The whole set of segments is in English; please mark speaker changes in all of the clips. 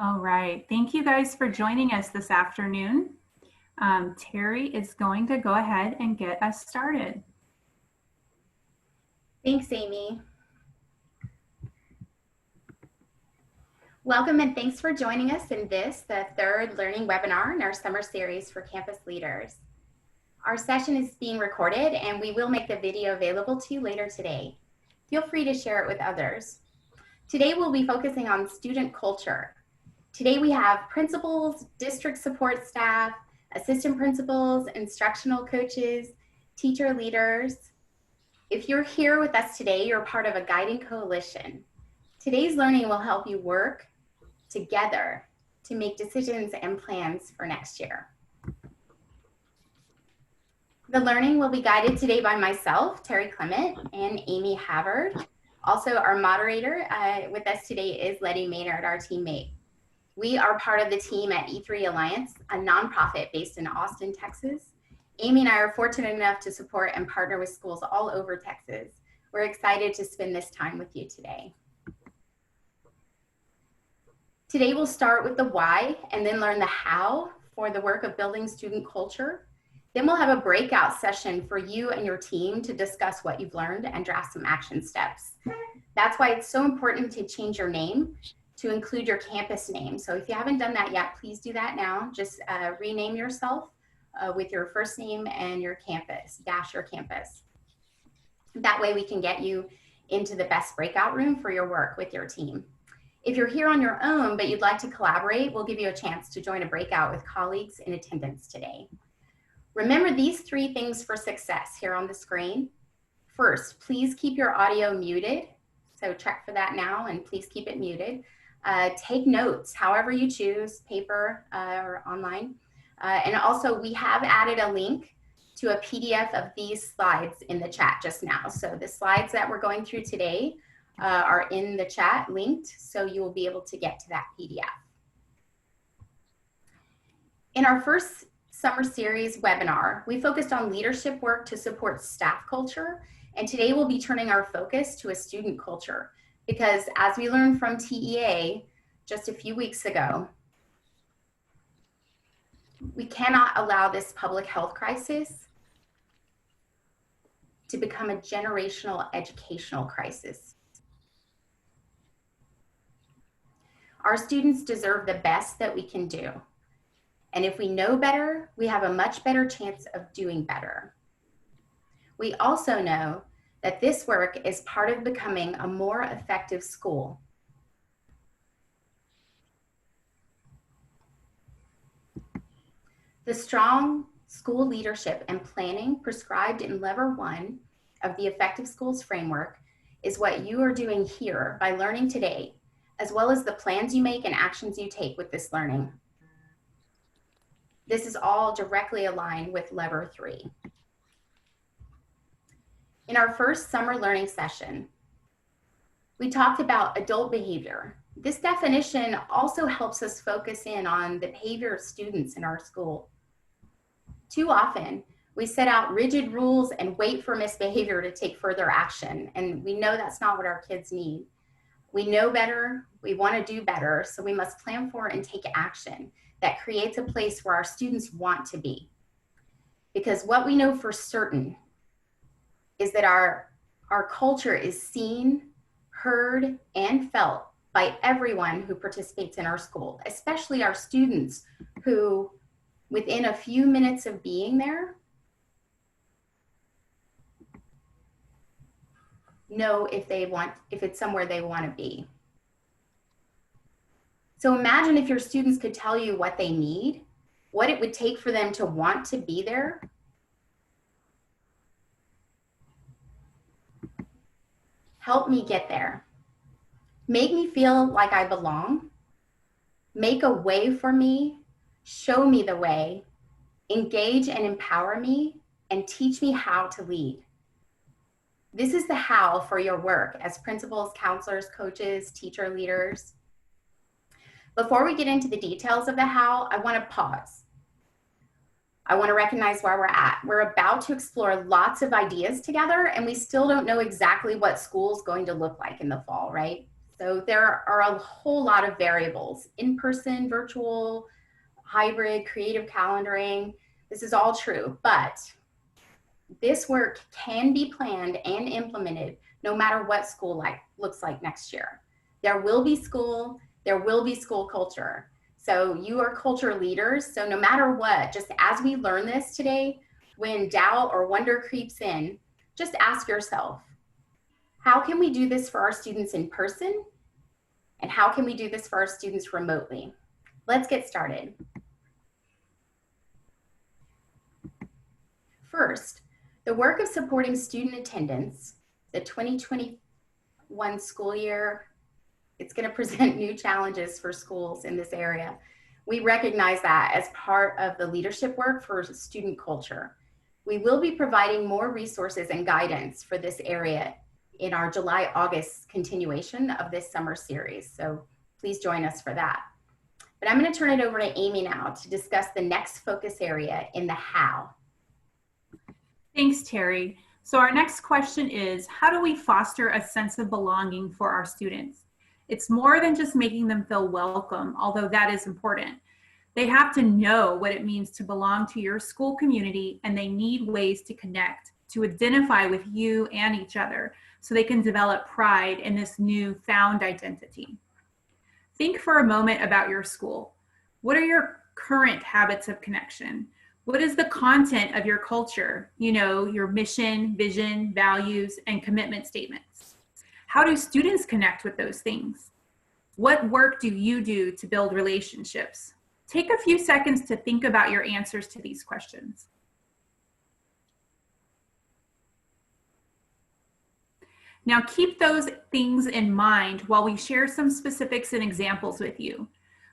Speaker 1: All right. Thank you guys for joining us this afternoon. Terry is going to go ahead and get us started.
Speaker 2: Thanks, Amy. Welcome and thanks for joining us in the third learning webinar in our summer series for campus leaders. Our session is being recorded and we will make the video available to you later today. Feel free to share it with others. Today we'll be focusing on student culture. Today we have principals, district support staff, assistant principals, instructional coaches, teacher leaders. If you're here with us today, you're part of a guiding coalition. Today's learning will help you work together to make decisions and plans for next year. The learning will be guided today by myself, Terry Clement, and Amy Havard. Also, our moderator with us today is Letty Maynard, our teammate. We are part of the team at E3 Alliance, a nonprofit based in Austin, Texas. Amy and I are fortunate enough to support and partner with schools all over Texas. We're excited to spend this time with you today. Today we'll start with the why and then learn the how for the work of building student culture. Then we'll have a breakout session for you and your team to discuss what you've learned and draft some action steps. That's why it's so important to change your name to include your campus name. So if you haven't done that yet, please do that now. Just rename yourself with your first name and your campus, dash your campus. That way we can get you into the best breakout room for your work with your team. If you're here on your own, but you'd like to collaborate, we'll give you a chance to join a breakout with colleagues in attendance today. Remember these 3 things for success here on the screen. First, please keep your audio muted. So check for that now and please keep it muted. Take notes, however you choose, paper or online. And also we have added a link to a PDF of these slides in the chat just now. So the slides that we're going through today are in the chat linked, so you will be able to get to that PDF. In our first summer series webinar, we focused on leadership work to support staff culture, and today we'll be turning our focus to a student culture, because as we learned from TEA just a few weeks ago, we cannot allow this public health crisis to become a generational educational crisis. Our students deserve the best that we can do. And if we know better, we have a much better chance of doing better. We also know that this work is part of becoming a more effective school. The strong school leadership and planning prescribed in Lever 1 of the Effective Schools Framework is what you are doing here by learning today, as well as the plans you make and actions you take with this learning. This is all directly aligned with Lever 3. In our first summer learning session, we talked about adult behavior. This definition also helps us focus in on the behavior of students in our school. Too often, we set out rigid rules and wait for misbehavior to take further action, and we know that's not what our kids need. We know better, we want to do better, so we must plan for and take action that creates a place where our students want to be. Because what we know for certain is that our culture is seen, heard, and felt by everyone who participates in our school, especially our students who, within a few minutes of being there, know if it's somewhere they want to be. So imagine if your students could tell you what they need, what it would take for them to want to be there. Help me get there. Make me feel like I belong. Make a way for me. Show me the way. Engage and empower me, and teach me how to lead. This is the how for your work as principals, counselors, coaches, teacher leaders. Before we get into the details of the how, I want to pause. I want to recognize where we're at. We're about to explore lots of ideas together, and we still don't know exactly what school's going to look like in the fall, right? So there are a whole lot of variables: in-person, virtual, hybrid, creative calendaring. This is all true, but this work can be planned and implemented no matter what school looks like next year. There will be school culture. So you are culture leaders. So no matter what, just as we learn this today, when doubt or wonder creeps in, just ask yourself, how can we do this for our students in person? And how can we do this for our students remotely? Let's get started. First, the work of supporting student attendance, the 2021 school year, it's going to present new challenges for schools in this area. We recognize that as part of the leadership work for student culture. We will be providing more resources and guidance for this area in our July-August continuation of this summer series. So please join us for that. But I'm going to turn it over to Amy now to discuss the next focus area in the how.
Speaker 1: Thanks, Terry. So our next question is, how do we foster a sense of belonging for our students? It's more than just making them feel welcome, although that is important. They have to know what it means to belong to your school community, and they need ways to connect, to identify with you and each other, so they can develop pride in this new found identity. Think for a moment about your school. What are your current habits of connection? What is the content of your culture? You know, your mission, vision, values, and commitment statements. How do students connect with those things? What work do you do to build relationships? Take a few seconds to think about your answers to these questions. Now keep those things in mind while we share some specifics and examples with you.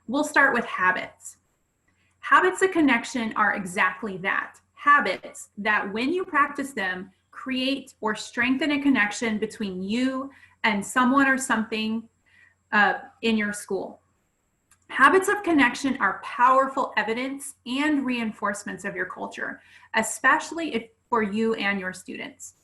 Speaker 1: We'll start with habits. Habits of connection are exactly that. Habits that, when you practice them, create or strengthen a connection between you and someone or something in your school. Habits of connection are powerful evidence and reinforcements of your culture, especially for you and your students.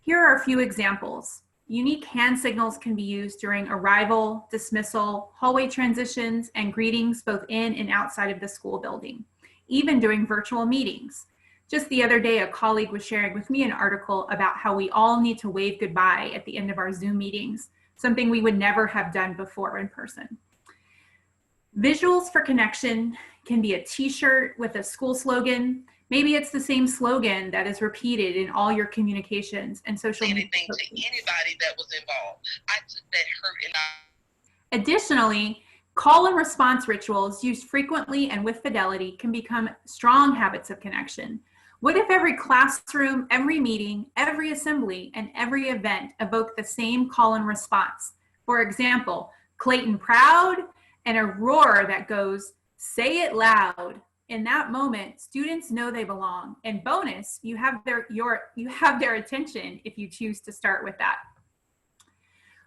Speaker 1: Here are a few examples. Unique hand signals can be used during arrival, dismissal, hallway transitions, and greetings both in and outside of the school building, even during virtual meetings. Just the other day, a colleague was sharing with me an article about how we all need to wave goodbye at the end of our Zoom meetings, something we would never have done before in person. Visuals for connection can be a t-shirt with a school slogan. Maybe it's the same slogan that is repeated in all your communications and social media.
Speaker 3: Anything to anybody that was involved. I took that hurt and I...
Speaker 1: Additionally, call and response rituals used frequently and with fidelity can become strong habits of connection. What if every classroom, every meeting, every assembly, and every event evoked the same call and response? For example, Clayton proud, and a roar that goes, say it loud. In that moment, students know they belong. And bonus, you have their attention if you choose to start with that.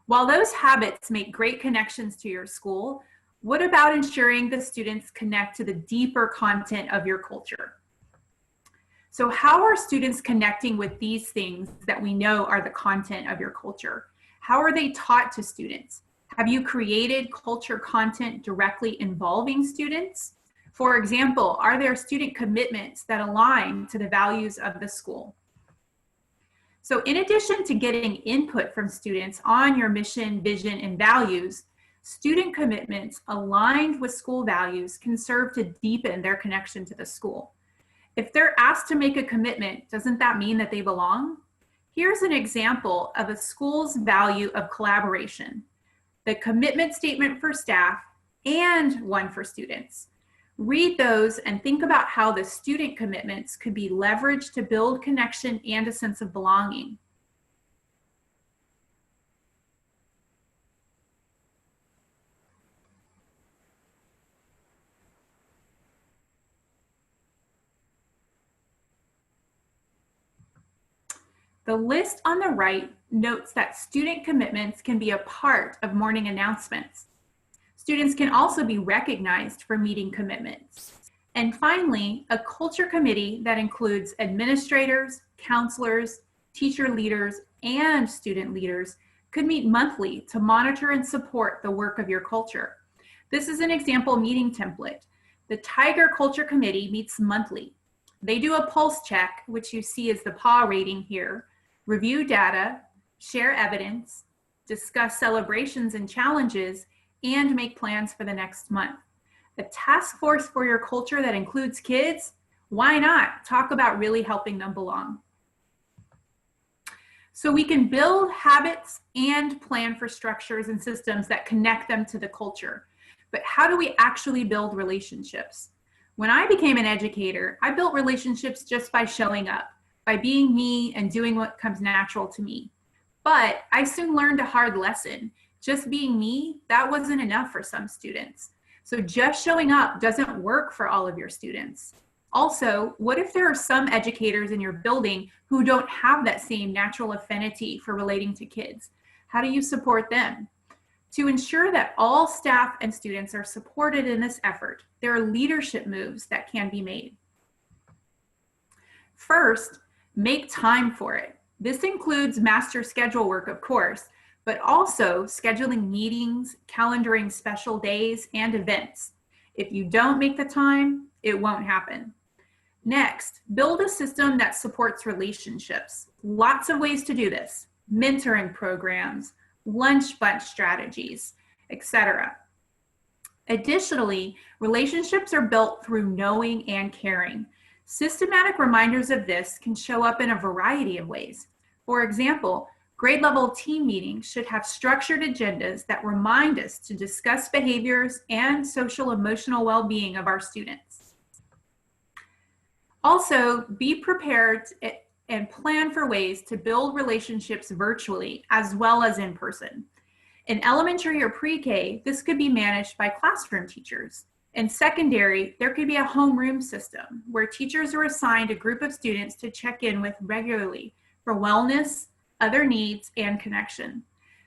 Speaker 1: While those habits make great connections to your school, what about ensuring the students connect to the deeper content of your culture? So how are students connecting with these things that we know are the content of your culture? How are they taught to students? Have you created culture content directly involving students? For example, are there student commitments that align to the values of the school? So in addition to getting input from students on your mission, vision, and values, student commitments aligned with school values can serve to deepen their connection to the school. If they're asked to make a commitment, doesn't that mean that they belong? Here's an example of a school's value of collaboration: the commitment statement for staff and one for students. Read those and think about how the student commitments could be leveraged to build connection and a sense of belonging. The list on the right notes that student commitments can be a part of morning announcements. Students can also be recognized for meeting commitments. And finally, a culture committee that includes administrators, counselors, teacher leaders, and student leaders could meet monthly to monitor and support the work of your culture. This is an example meeting template. The Tiger Culture Committee meets monthly. They do a pulse check, which you see as the PAW rating here, review data, share evidence, discuss celebrations and challenges, and make plans for the next month. A task force for your culture that includes kids? Why not? Talk about really helping them belong. So we can build habits and plan for structures and systems that connect them to the culture. But how do we actually build relationships? When I became an educator, I built relationships just by showing up, by being me and doing what comes natural to me. But I soon learned a hard lesson. Just being me, that wasn't enough for some students. So just showing up doesn't work for all of your students. Also, what if there are some educators in your building who don't have that same natural affinity for relating to kids? How do you support them? To ensure that all staff and students are supported in this effort, there are leadership moves that can be made. First, make time for it. This includes master schedule work, of course, but also scheduling meetings, calendaring special days and events. If you don't make the time, it won't happen. Next, build a system that supports relationships. Lots of ways to do this: mentoring programs, lunch bunch strategies, etc. Additionally, relationships are built through knowing and caring. Systematic reminders of this can show up in a variety of ways. For example, grade level team meetings should have structured agendas that remind us to discuss behaviors and social emotional well-being of our students. Also, be prepared and plan for ways to build relationships virtually as well as in person. In elementary or pre-K, this could be managed by classroom teachers. In secondary, there could be a homeroom system where teachers are assigned a group of students to check in with regularly for wellness, other needs, and connection.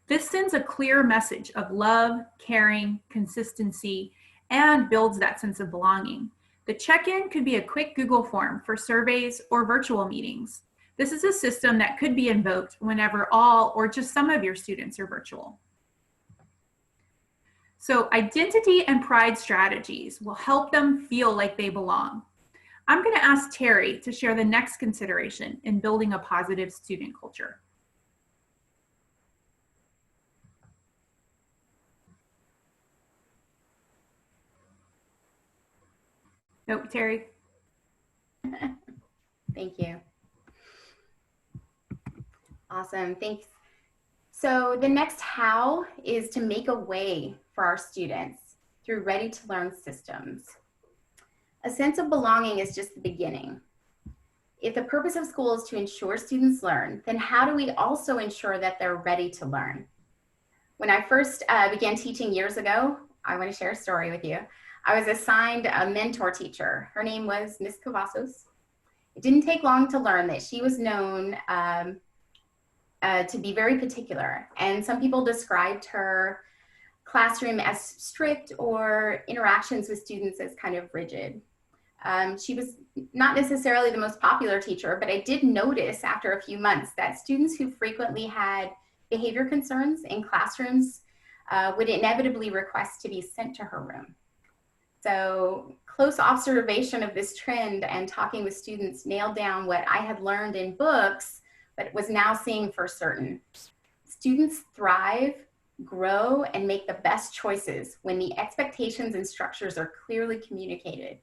Speaker 1: This sends a clear message of love, caring, consistency, and builds that sense of belonging. The check-in could be a quick Google form for surveys or virtual meetings. This is a system that could be invoked whenever all or just some of your students are virtual. So identity and pride strategies will help them feel like they belong. I'm going to ask Terry to share the next consideration in building a positive student culture. Nope, Terry.
Speaker 2: Thank you. Awesome, thanks. So the next how is to make a way for our students through ready to learn systems. A sense of belonging is just the beginning. If the purpose of school is to ensure students learn, then how do we also ensure that they're ready to learn? When I first began teaching years ago, I want to share a story with you. I was assigned a mentor teacher. Her name was Miss Cavazos. It didn't take long to learn that she was known to be very particular. And some people described her classroom as strict or interactions with students as kind of rigid. She was not necessarily the most popular teacher, but I did notice after a few months that students who frequently had behavior concerns in classrooms would inevitably request to be sent to her room. So close observation of this trend and talking with students nailed down what I had learned in books, but was now seeing for certain. Students thrive, grow, and make the best choices when the expectations and structures are clearly communicated,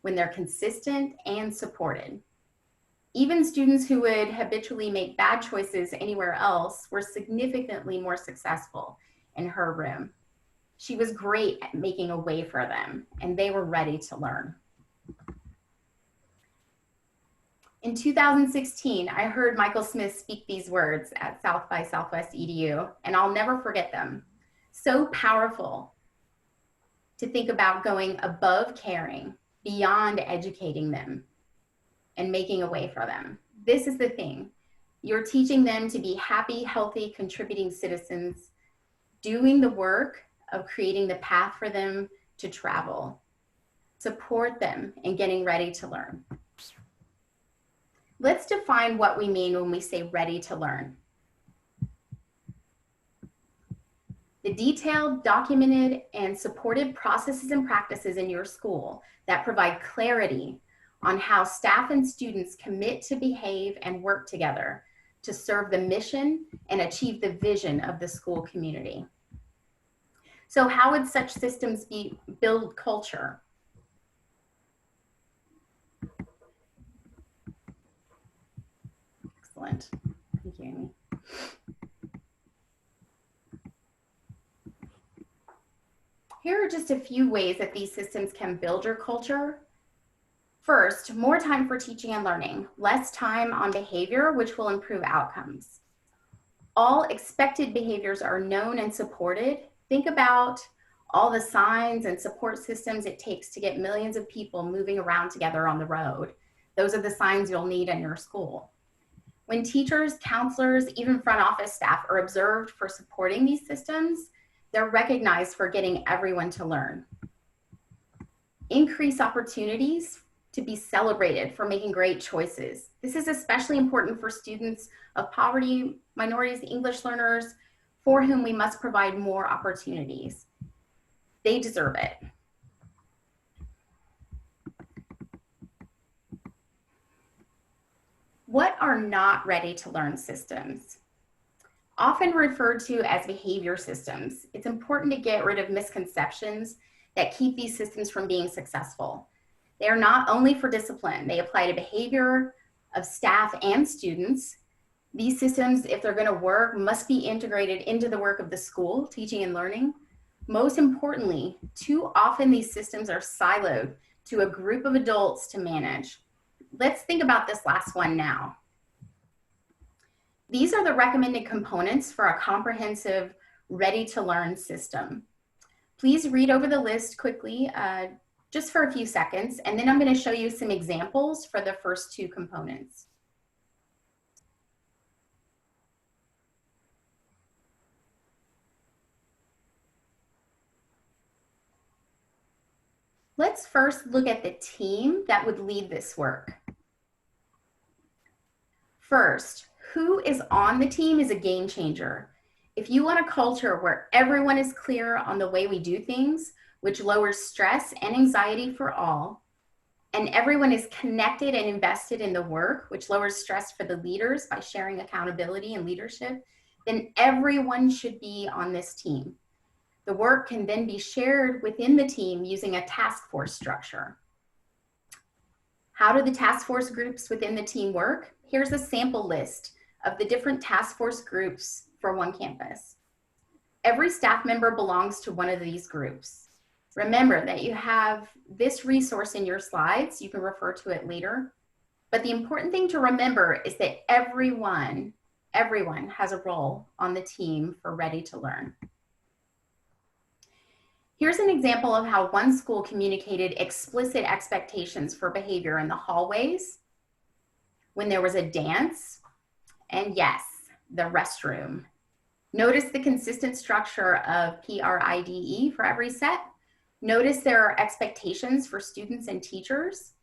Speaker 2: when they're consistent and supported. Even students who would habitually make bad choices anywhere else were significantly more successful in her room. She was great at making a way for them, and they were ready to learn. In 2016, I heard Michael Smith speak these words at South by Southwest EDU, and I'll never forget them. So powerful to think about going above caring, beyond educating them, and making a way for them. This is the thing. You're teaching them to be happy, healthy, contributing citizens, doing the work of creating the path for them to travel. Support them in getting ready to learn. Let's define what we mean when we say ready to learn. The detailed, documented, and supported processes and practices in your school that provide clarity on how staff and students commit to behave and work together to serve the mission and achieve the vision of the school community. So how would such systems build culture? Excellent. Thank you, Amy. Here are just a few ways that these systems can build your culture. First, more time for teaching and learning, less time on behavior, which will improve outcomes. All expected behaviors are known and supported. Think about all the signs and support systems it takes to get millions of people moving around together on the road. Those are the signs you'll need in your school. When teachers, counselors, even front office staff are observed for supporting these systems, they're recognized for getting everyone to learn. Increase opportunities to be celebrated for making great choices. This is especially important for students of poverty, minorities, English learners, for whom we must provide more opportunities. They deserve it. What are not ready to learn systems? Often referred to as behavior systems, it's important to get rid of misconceptions that keep these systems from being successful. They are not only for discipline, they apply to behavior of staff and students. These systems, if they're going to work, must be integrated into the work of the school, teaching and learning. Most importantly, too often these systems are siloed to a group of adults to manage. Let's think about this last one now. These are the recommended components for a comprehensive, ready-to-learn system. Please read over the list quickly, just for a few seconds, and then I'm going to show you some examples for the first two components. Let's first look at the team that would lead this work. First, who is on the team is a game changer. If you want a culture where everyone is clear on the way we do things, which lowers stress and anxiety for all, and everyone is connected and invested in the work, which lowers stress for the leaders by sharing accountability and leadership, then everyone should be on this team. The work can then be shared within the team using a task force structure. How do the task force groups within the team work? Here's a sample list of the different task force groups for one campus. Every staff member belongs to one of these groups. Remember that you have this resource in your slides. You can refer to it later. But the important thing to remember is that everyone has a role on the team for Ready to Learn. Here's an example of how one school communicated explicit expectations for behavior in the hallways, when there was a dance, and yes, the restroom. Notice the consistent structure of PRIDE for every set. Notice there are expectations for students and teachers.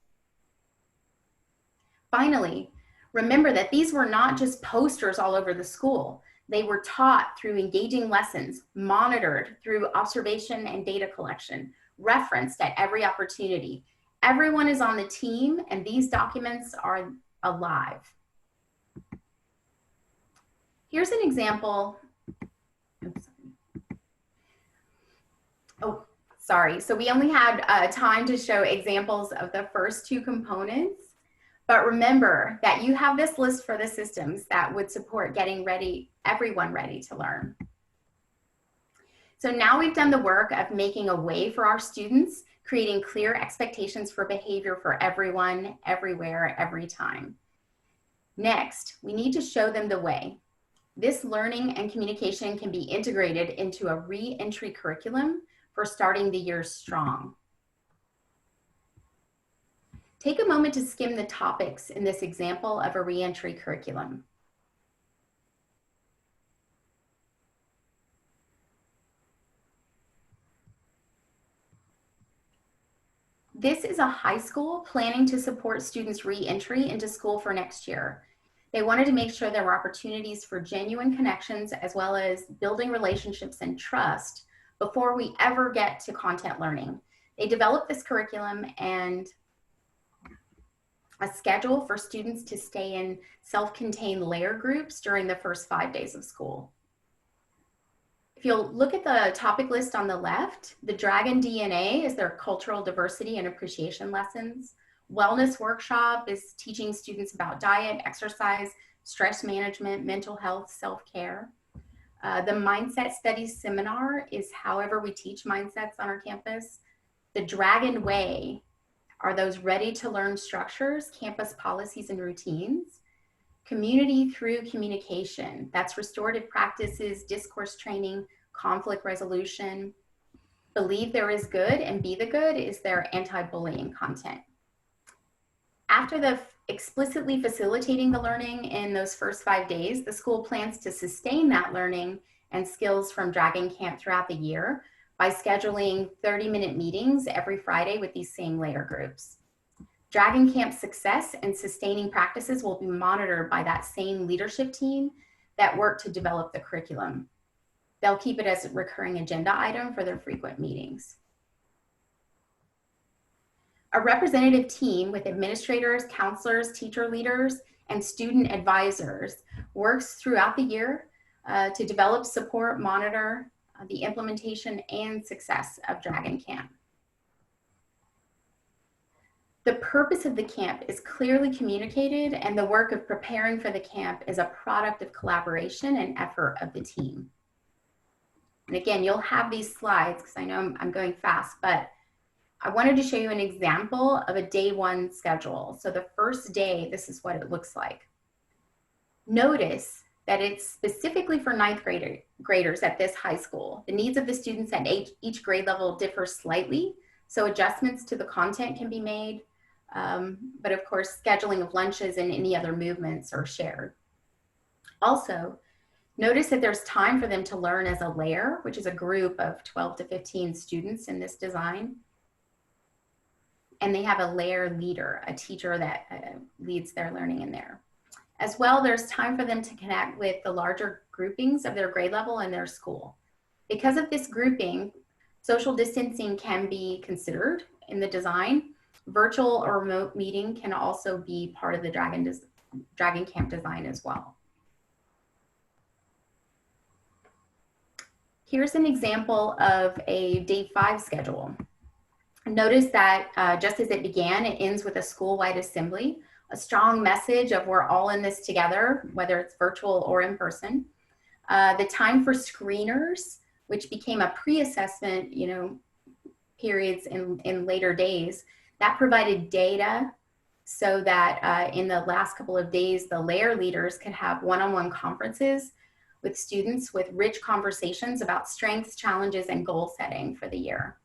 Speaker 2: Finally, remember that these were not just posters all over the school. They were taught through engaging lessons, monitored through observation and data collection, referenced at every opportunity. Everyone is on the team, and these documents are alive. Here's an example. Oops. Oh, sorry. So we only had time to show examples of the first two components. But remember that you have this list for the systems that would support getting everyone ready to learn. So now we've done the work of making a way for our students, creating clear expectations for behavior for everyone, everywhere, every time. Next, we need to show them the way. This learning and communication can be integrated into a re-entry curriculum for starting the year strong. Take a moment to skim the topics in this example of a re-entry curriculum. This is a high school planning to support students' re-entry into school for next year. They wanted to make sure there were opportunities for genuine connections as well as building relationships and trust before we ever get to content learning. They developed this curriculum and a schedule for students to stay in self-contained layer groups during the first 5 days of school. If you'll look at the topic list on the left, the Dragon DNA is their cultural diversity and appreciation lessons. Wellness workshop is teaching students about diet, exercise, stress management, mental health, self-care. The Mindset Studies seminar is however we teach mindsets on our campus. The Dragon Way are those ready to learn structures, campus policies and routines. Community through communication, that's restorative practices, discourse training, conflict resolution. Believe there is good and be the good is their anti-bullying content. After the explicitly facilitating the learning in those first 5 days, the school plans to sustain that learning and skills from Dragon Camp throughout the year by scheduling 30-minute meetings every Friday with these same layer groups. Dragon Camp success and sustaining practices will be monitored by that same leadership team that worked to develop the curriculum. They'll keep it as a recurring agenda item for their frequent meetings. A representative team with administrators, counselors, teacher leaders, and student advisors works throughout the year to develop, support, monitor the implementation and success of Dragon Camp. The purpose of the camp is clearly communicated, and the work of preparing for the camp is a product of collaboration and effort of the team. And again, you'll have these slides because I know I'm going fast, but I wanted to show you an example of a day one schedule. So the first day, this is what it looks like. Notice that it's specifically for ninth graders at this high school. The needs of the students at each grade level differ slightly, so adjustments to the content can be made. But of course, scheduling of lunches and any other movements are shared. Also, notice that there's time for them to learn as a layer, which is a group of 12 to 15 students in this design. And they have a layer leader, a teacher that leads their learning in there. As well, there's time for them to connect with the larger groupings of their grade level and their school. Because of this grouping, social distancing can be considered in the design. Virtual or remote meeting can also be part of the Dragon Camp design as well. Here's an example of a day 5 schedule. Notice that just as it began, it ends with a school-wide assembly, a strong message of we're all in this together, whether it's virtual or in person. The time for screeners, which became a pre-assessment, periods in later days, that provided data so that in the last couple of days, the layer leaders could have one-on-one conferences with students with rich conversations about strengths, challenges, and goal setting for the year.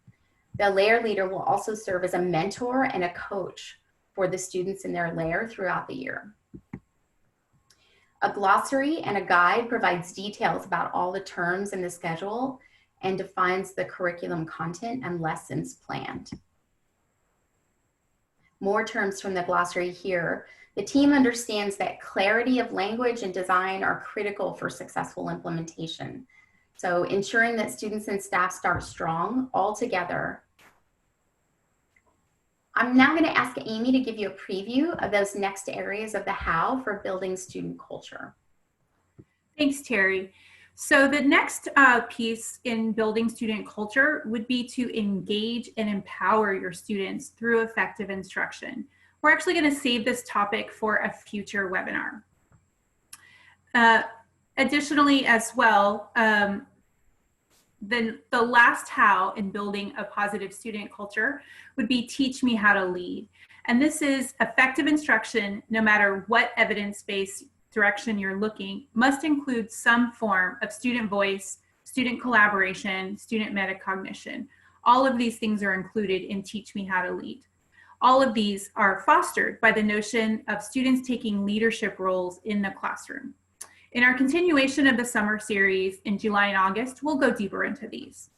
Speaker 2: The layer leader will also serve as a mentor and a coach for the students in their layer throughout the year. A glossary and a guide provides details about all the terms in the schedule and defines the curriculum content and lessons planned. More terms from the glossary here. The team understands that clarity of language and design are critical for successful implementation. So ensuring that students and staff start strong all together. I'm now going to ask Amy to give you a preview of those next areas of the how for building student culture.
Speaker 1: Thanks, Terry. So the next piece in building student culture would be to engage and empower your students through effective instruction. We're actually going to save this topic for a future webinar. Additionally, as well, then the last how in building a positive student culture would be teach me how to lead. And this is effective instruction, no matter what evidence-based direction you're looking, must include some form of student voice, student collaboration, student metacognition. All of these things are included in Teach Me How to Lead. All of these are fostered by the notion of students taking leadership roles in the classroom. In our continuation of the summer series in July and August, we'll go deeper into these.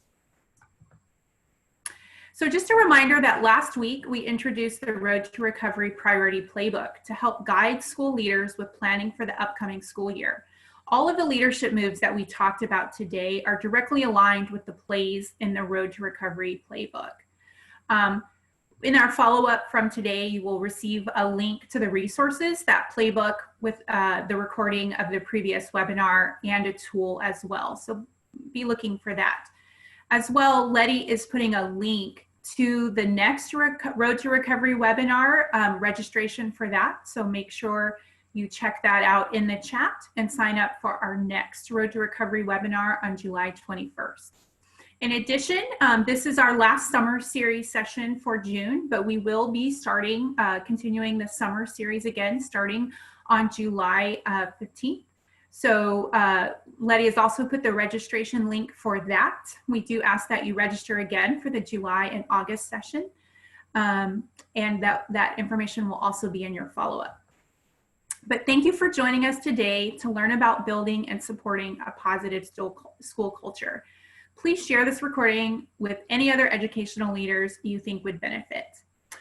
Speaker 1: So just a reminder that last week we introduced the Road to Recovery Priority Playbook to help guide school leaders with planning for the upcoming school year. All of the leadership moves that we talked about today are directly aligned with the plays in the Road to Recovery Playbook. In our follow-up from today, you will receive a link to the resources, that playbook with the recording of the previous webinar and a tool as well. So be looking for that. As well, Letty is putting a link to the next Road to Recovery webinar, registration for that. So make sure you check that out in the chat and sign up for our next Road to Recovery webinar on July 21st. In addition, this is our last summer series session for June, but we will be starting, continuing the summer series again, starting on July 15th. So Letty has also put the registration link for that. We do ask that you register again for the July and August session. And that information will also be in your follow-up. But thank you for joining us today to learn about building and supporting a positive school culture. Please share this recording with any other educational leaders you think would benefit.